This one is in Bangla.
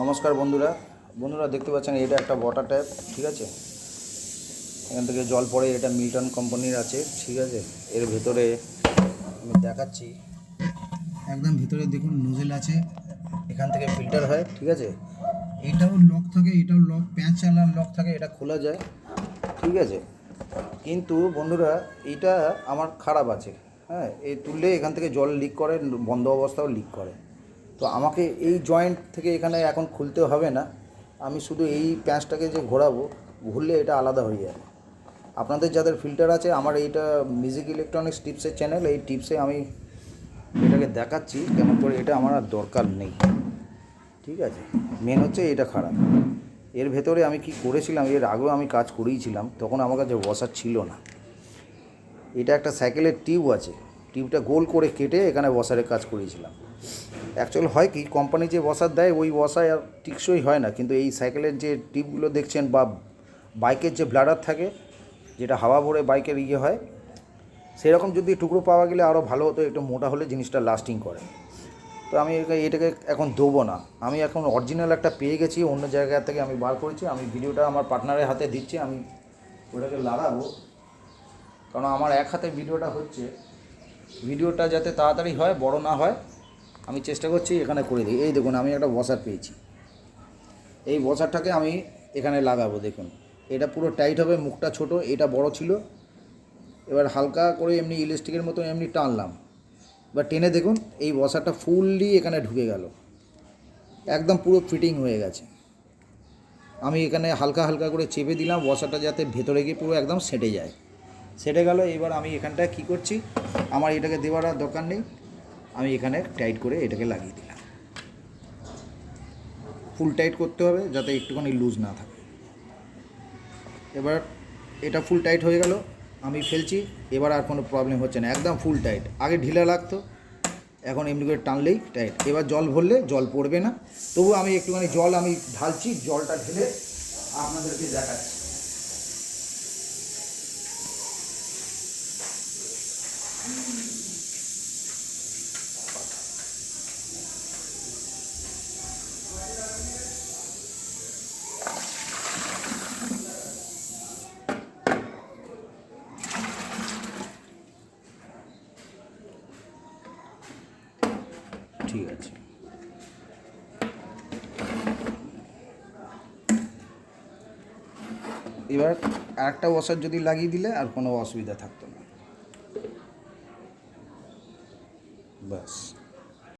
নমস্কার বন্ধুরা বন্ধুরা দেখতে পাচ্ছেন এটা একটা ওয়াটার ট্যাপ। ঠিক আছে, এখান থেকে জল পড়ে। এটা মিল্টন কোম্পানির আছে। ঠিক আছে, এর ভেতরে আমি দেখাচ্ছি। একদম ভিতরে দেখুন নোজেল আছে, এখান থেকে ফিল্টার হয়। ঠিক আছে, এটাও লক থাকে, এটাও লক, প্যাঁচ চালার লক থাকে, এটা খোলা যায়। ঠিক আছে, কিন্তু বন্ধুরা এটা আমার খারাপ আছে। হ্যাঁ, এই তুললে এখান থেকে জল লিক করে, বন্ধ অবস্থাও লিক করে। তো আমাকে এই জয়েন্ট থেকে এখানে এখন খুলতে হবে না, আমি শুধু এই প্যাঁচটাকে যে ঘোরাবো, ঘুরলে এটা আলাদা হয়ে যাবে। আপনাদের যাদের ফিল্টার আছে, আমার এইটা মিউজিক ইলেকট্রনিক্স টিপসের চ্যানেল, এই টিপসে আমি এটাকে দেখাচ্ছি কেমন করে। এটা আমার আর দরকার নেই। ঠিক আছে, মেন হচ্ছে এটা খারাপ। এর ভেতরে আমি কি করেছিলাম, এর আগেও আমি কাজ করিয়েছিলাম, তখন আমার কাছে ওয়াশার ছিল না। এটা একটা সাইকেলের টিউব আছে, টিউবটা গোল করে কেটে এখানে ওয়াশারের কাজ করিয়েছিলাম। অ্যাকচুয়াল হয় কি, কোম্পানি যে ওয়াশার দেয় ওই ওয়াশার আর টিকসই হয় না, কিন্তু এই সাইকেলের যে টিউবগুলো দেখছেন বা বাইকের যে ব্লাডার থাকে, যেটা হাওয়া ভরে বাইকের হয়, সেরকম যদি টুকরো পাওয়া গেলে আরও ভালো হতো, একটু মোটা হলে জিনিসটা লাস্টিং করে। তো আমি এটাকে এখন দেবো না, আমি এখন অরিজিনাল একটা পেয়ে গেছি, অন্য জায়গা থেকে আমি বার করেছি। আমি ভিডিওটা আমার পার্টনারের হাতে দিচ্ছি, আমি ওটাকে লাগাবো, কারণ আমার এক হাতে ভিডিওটা হচ্ছে। ভিডিওটা যাতে তাড়াতাড়ি হয়, বড় না হয়, আমি চেষ্টা করছি এখানে করে দিই। এই দেখুন, আমি একটা ওয়াশার পেয়েছি, এই ওয়াশারটাকে আমি এখানে লাগাবো। দেখুন, এটা পুরো টাইট হবে, মুখটা ছোট, এটা বড় ছিল। এবার হালকা করে এমনি ইলাস্টিকের মতো এমনি টানলাম, এবার টেনে দেখুন এই ওয়াশারটা ফুললি এখানে ঢুকে গেল, একদম পুরো ফিটিং হয়ে গেছে। আমি এখানে হালকা হালকা করে চেপে দিলাম, ওয়াশারটা যাতে ভেতরে গিয়ে পুরো একদম সেটে যায়। সেটে গেল। এবার আমি এখানটায় কী করছি, আমার এটাকে দেওয়ার আর দরকার নেই, আমি এখানে টাইট করে এটাকে লাগিয়ে দিলাম। ফুল টাইট করতে হবে যাতে একটুখানি লুজ না থাকে। এবার এটা ফুল টাইট হয়ে গেল, আমি ফেলছি, এবার আর কোনো প্রবলেম হচ্ছে না, একদম ফুল টাইট। আগে ঢিলা লাগতো, এখন এমনি করে টানলেই টাইট। এবার জল ভরলে জল পড়বে না, তবু আমি একটুখানি জল আমি ঢালছি, জলটা ঢেলে আপনাদেরকে দেখাচ্ছি। ঠিক আছে, এবার আরেকটা ওয়াশার যদি লাগিয়ে দিলে আর কোনো অসুবিধা থাকতো না। ব্যাস।